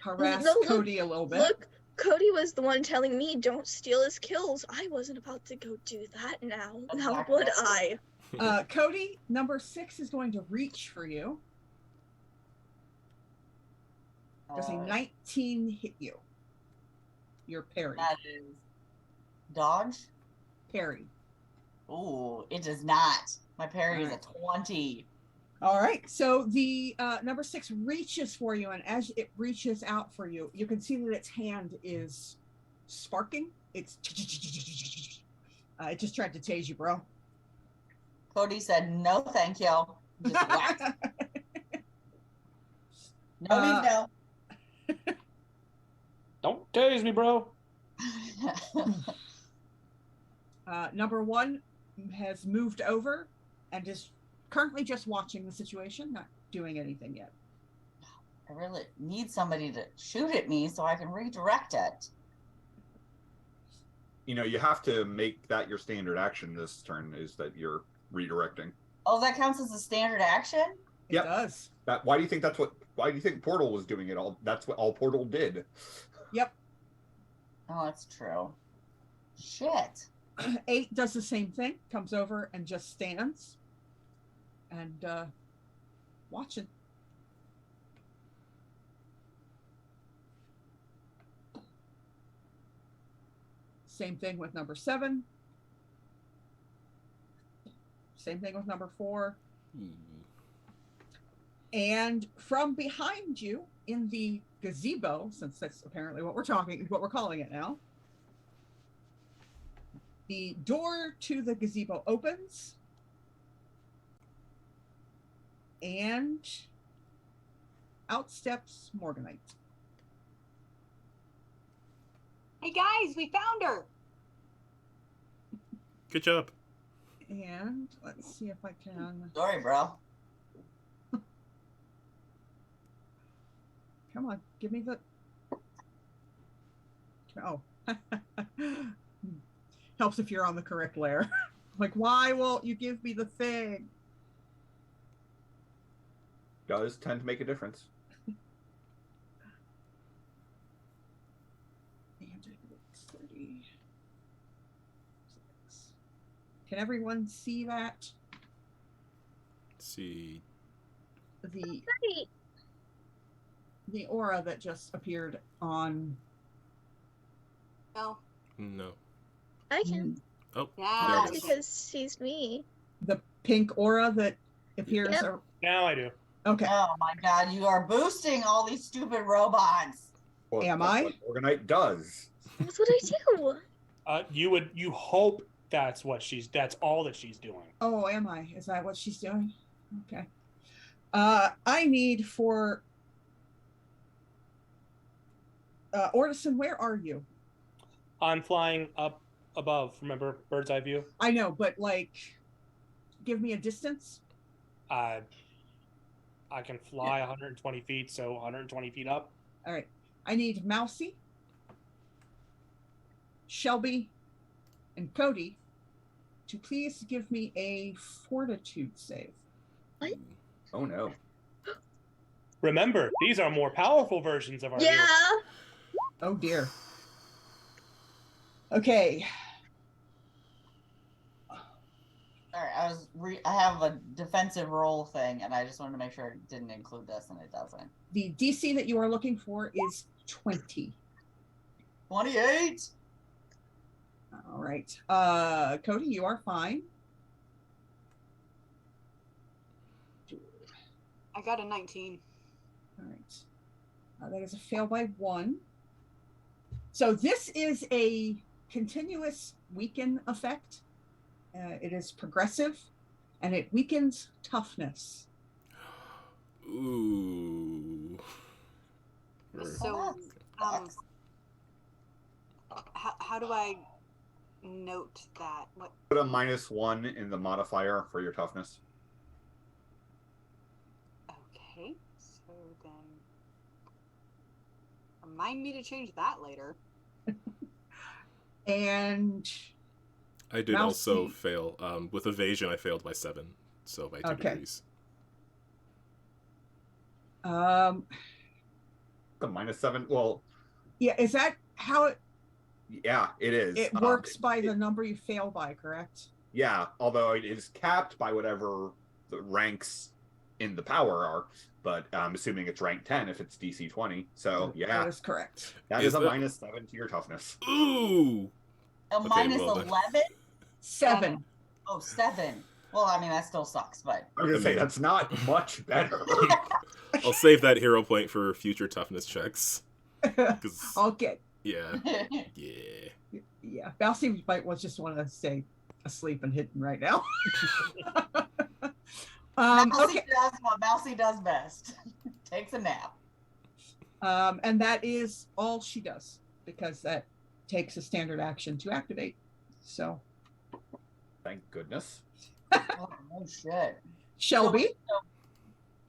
harass Cody a little bit. Look, Cody was the one telling me don't steal his kills. I wasn't about to go do that now. Now would I? Cody, number 6 is going to reach for you. Does a 19 hit you? You're parried. That is dodge? Parry. Oh, it does not. My parry is a 20. All right. So the number 6 reaches for you, and as it reaches out for you, you can see that its hand is sparking. It just tried to tase you, bro. Cody said, no, thank you. Just whacked. No. Don't tase me, bro. Number 1 has moved over and is currently just watching the situation, not doing anything yet. I really need somebody to shoot at me so I can redirect it. You have to make that your standard action this turn, is that you're redirecting. Oh, that counts as a standard action? It does. Why do you think Portal was doing it all? That's what all Portal did. Yep. Oh, that's true. Shit. 8 does the same thing, comes over and just stands and watching. Same thing with number 7. Same thing with number 4. And from behind you in the gazebo, since that's apparently what we're calling it now, the door to the gazebo opens And out steps Morganite. Hey guys, we found her. Good job. And let's see if I can. Sorry, bro. Come on, give me the. Oh. Helps if you're on the correct layer. Like, why won't you give me the thing? Does tend to make a difference. Can everyone see that? See. The aura that just appeared on. No. No. I can. Oh, Yeah. there it That's is. because she's me. The pink aura that appears. Yep. Now I do. Okay. Oh my god, you are boosting all these stupid robots. Well, Am that's I? what Organite does. That's what I do. You hope that's all that she's doing. Oh, am I? Is that what she's doing? Okay. I need for Ortison, where are you? I'm flying up above. Remember, bird's eye view. I know, but like, give me a distance. I can fly 120 feet, so 120 feet up. All right. I need Mousy, Shelby, and Cody to please give me a fortitude save. What? Oh no. Remember, these are more powerful versions of our Yeah. heroes. Oh dear. Okay. Sorry, I have a defensive roll thing, and I just wanted to make sure it didn't include this, and it doesn't. The DC that you are looking for is 20. 28. All right. Cody, you are fine. I got a 19. All right. That is a fail by 1. So this is a continuous weaken effect. It is progressive, and it weakens toughness. Ooh. So, how do I note that? What? Put a -1 in the modifier for your toughness. Okay, so then remind me to change that later. And I did Mouse also C. fail. With evasion, I failed by 7, so by 2 Okay. degrees. um, The -7. Well, yeah, is that how it yeah, it is. it works by the number you fail by, correct? Yeah, although it is capped by whatever the ranks in the power are, but I'm assuming it's rank 10 if it's DC 20. So yeah, That is correct. that Is is a that- -7 to your toughness. Ooh. A Okay, minus well then. 11? 7. Oh, 7. Well, I mean, that still sucks, but. I was gonna say that's not much better. I'll save that hero point for future toughness checks. 'Cause, Okay. yeah. Yeah. Yeah. Bouncy might was just want to stay asleep and hidden right now. Mousy Okay. does what Mousy does best. Takes a nap. And that is all she does, because that takes a standard action to activate. So, Thank goodness. Oh, no shit. Shelby.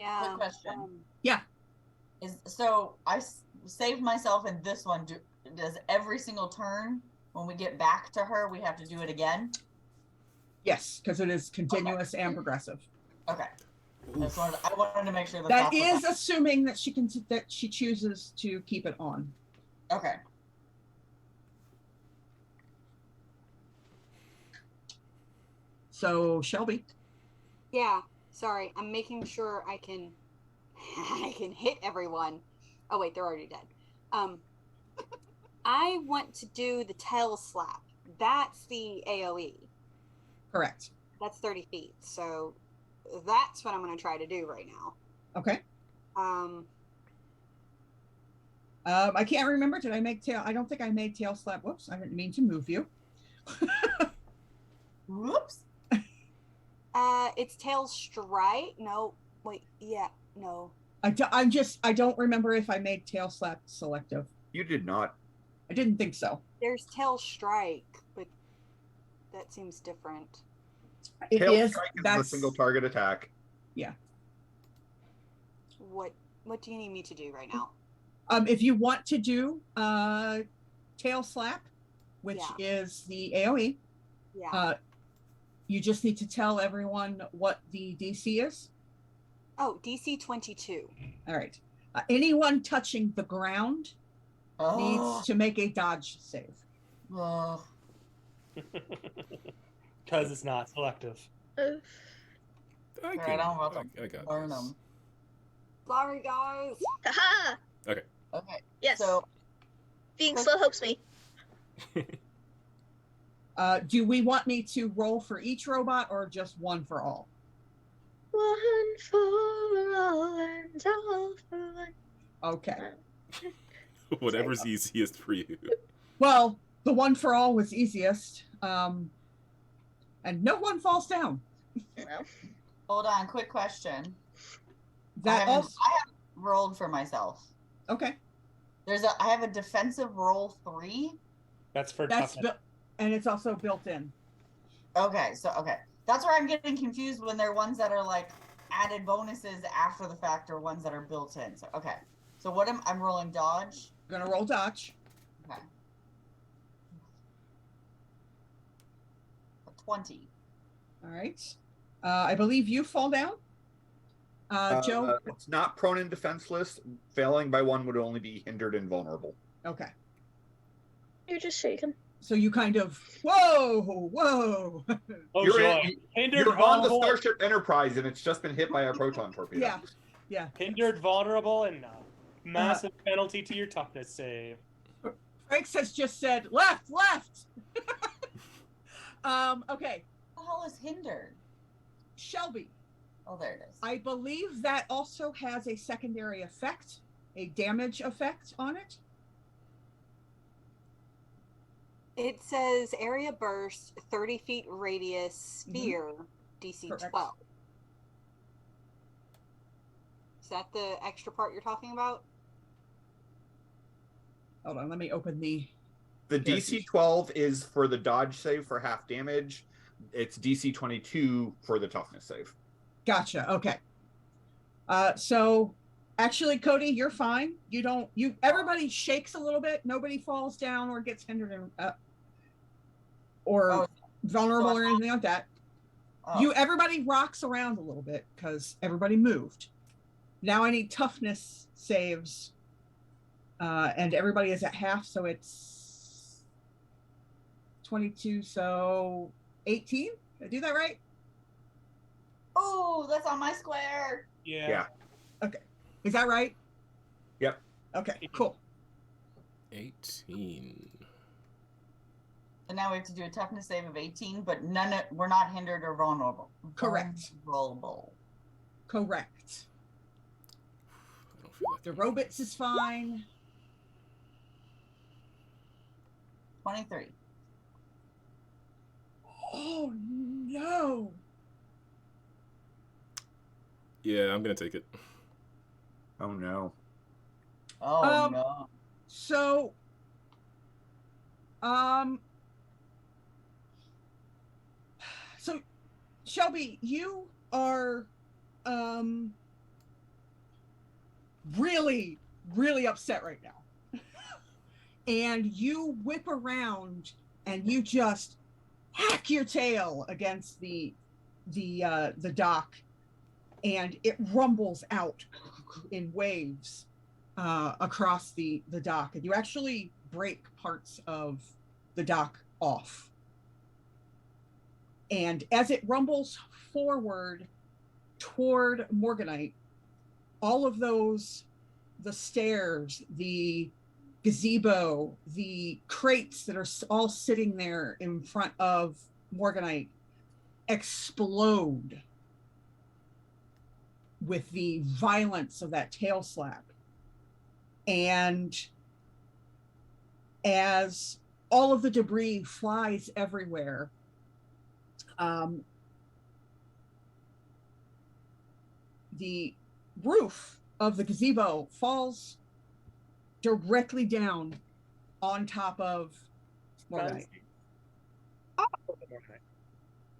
Yeah. Quick question. Yeah. So I saved myself in this one. Does every single turn when we get back to her, we have to do it again? Yes, because it is continuous and progressive. Okay. I wanted to make sure That is assuming that she chooses to keep it on. Okay. So, Shelby. Yeah. Sorry, I'm making sure I can hit everyone. Oh wait, they're already dead. I want to do the tail slap. That's the AoE. Correct. That's 30 feet. So that's what I'm going to try to do right now. Okay. Um, I can't remember. Did I make tail? I don't think I made tail slap. Whoops. I didn't mean to move you. Whoops. It's tail strike. No. Wait, yeah, no. I don't remember if I made tail slap selective. You did not. I didn't think so. There's tail strike, but that seems different. It Tail is. strike is a That's single target attack. yeah. What do you need me to do right now? If you want to do tail slap, which is the AOE, you just need to tell everyone what the DC is. Oh, DC 22. All right. Anyone touching the ground needs to make a dodge save. Oh. Because it's not selective. I Alright, I'm about I to got burn this. them. Sorry, guys. Haha! Okay. Okay. Yes. So Being slow helps me. Do we want me to roll for each robot or just one for all? One for all and all for one. Okay. Whatever's easiest for you. Well, the one for all was easiest. And no one falls down. No. hold on, quick question. That I also haven't rolled for myself. okay. I have a defensive roll 3. That's for That's toughness. and it's also built in. Okay, that's where I'm getting confused when they're ones that are like added bonuses after the fact or ones that are built in. So okay. So what I'm rolling dodge. Gonna roll dodge. Okay. 20. All right. I believe you fall down. Joe. It's not prone and defenseless. Failing by 1 would only be hindered and vulnerable. Okay. You're just shaking. So you kind of whoa. Oh, You're joy. in- Hindered, You're on the vulnerable, Starship Enterprise, and it's just been hit by a proton torpedo. Yeah. hindered, vulnerable, and massive penalty to your toughness save. Franks has just said left. Okay. What the hell is hindered? Shelby. Oh, there it is. I believe that also has a secondary effect, a damage effect on it. It says area burst, 30 feet radius, sphere, DC Correct. 12. Is that the extra part you're talking about? Hold on, let me open the. The DC 12 is for the dodge save for half damage. It's DC 22 for the toughness save. Gotcha. Okay. So actually, Cody, you're fine. Everybody shakes a little bit. Nobody falls down or gets hindered or vulnerable or anything like that. Oh. Everybody rocks around a little bit because everybody moved. Now I need toughness saves. And everybody is at half, so it's 22, so 18? Did I do that right? Oh, that's on my square. Yeah. Okay. Is that right? Yep. Okay, cool. 18. And now we have to do a toughness save of 18, but we're not hindered or vulnerable. Correct. Vulnerable. Correct. I don't feel like The robots is fine. 23. Oh no. Yeah, I'm gonna take it. Oh no. Oh no. So so Shelby, you are really upset right now. And you whip around and you just hack your tail against the dock, and it rumbles out in waves across the dock, and you actually break parts of the dock off. And as it rumbles forward toward Morganite, all of those, the stairs, the gazebo, the crates that are all sitting there in front of Morganite explode with the violence of that tail slap. And as all of the debris flies everywhere, the roof of the gazebo falls directly down on top of Morganite,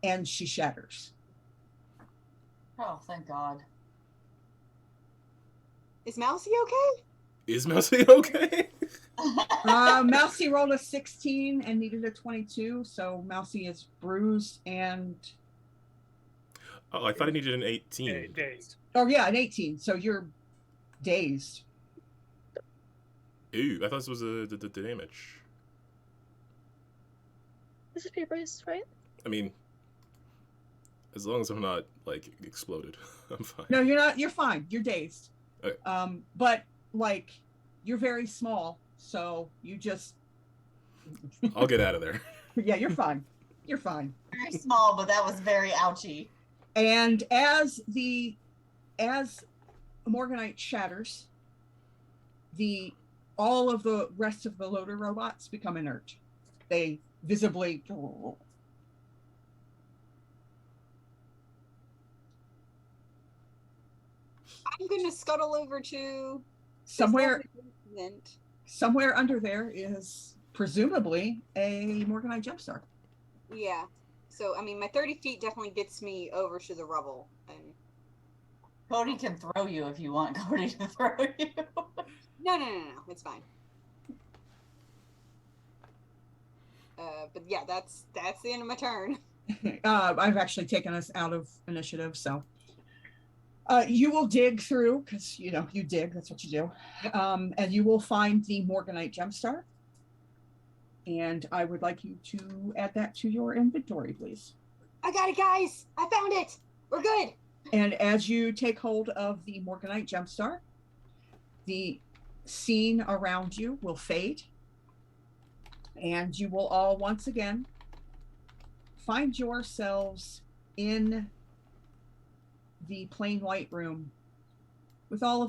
and she shatters. Oh, thank God. Is Mousy okay? Is Mousy okay? Mousy rolled a 16 and needed a 22, so Mousy is bruised and... Oh, I thought he needed an 18. Dazed. Oh, yeah, an 18, so you're dazed. Ooh, I thought this was the damage. This is paper, right? I mean, as long as I'm not, like, exploded, I'm fine. No, you're not. You're fine. You're dazed. Okay. But, like, you're very small, so you just... I'll get out of there. Yeah, you're fine. You're fine. Very small, but that was very ouchy. And as Morganite shatters, all of the rest of the loader robots become inert. They visibly... I'm gonna scuttle over to Somewhere basement. under there is presumably a Morganite GemStar. Yeah. So I mean, my 30 feet definitely gets me over to the rubble. And Cody can throw you if you want Cody to throw you. no, it's fine. But yeah, that's the end of my turn. I've actually taken us out of initiative, so you will dig through, because you dig, that's what you do. And you will find the Morganite GemStar. And I would like you to add that to your inventory, please. I got it, guys. I found it. We're good. And as you take hold of the Morganite GemStar, the scene around you will fade. And you will all once again find yourselves in the plain white room with all of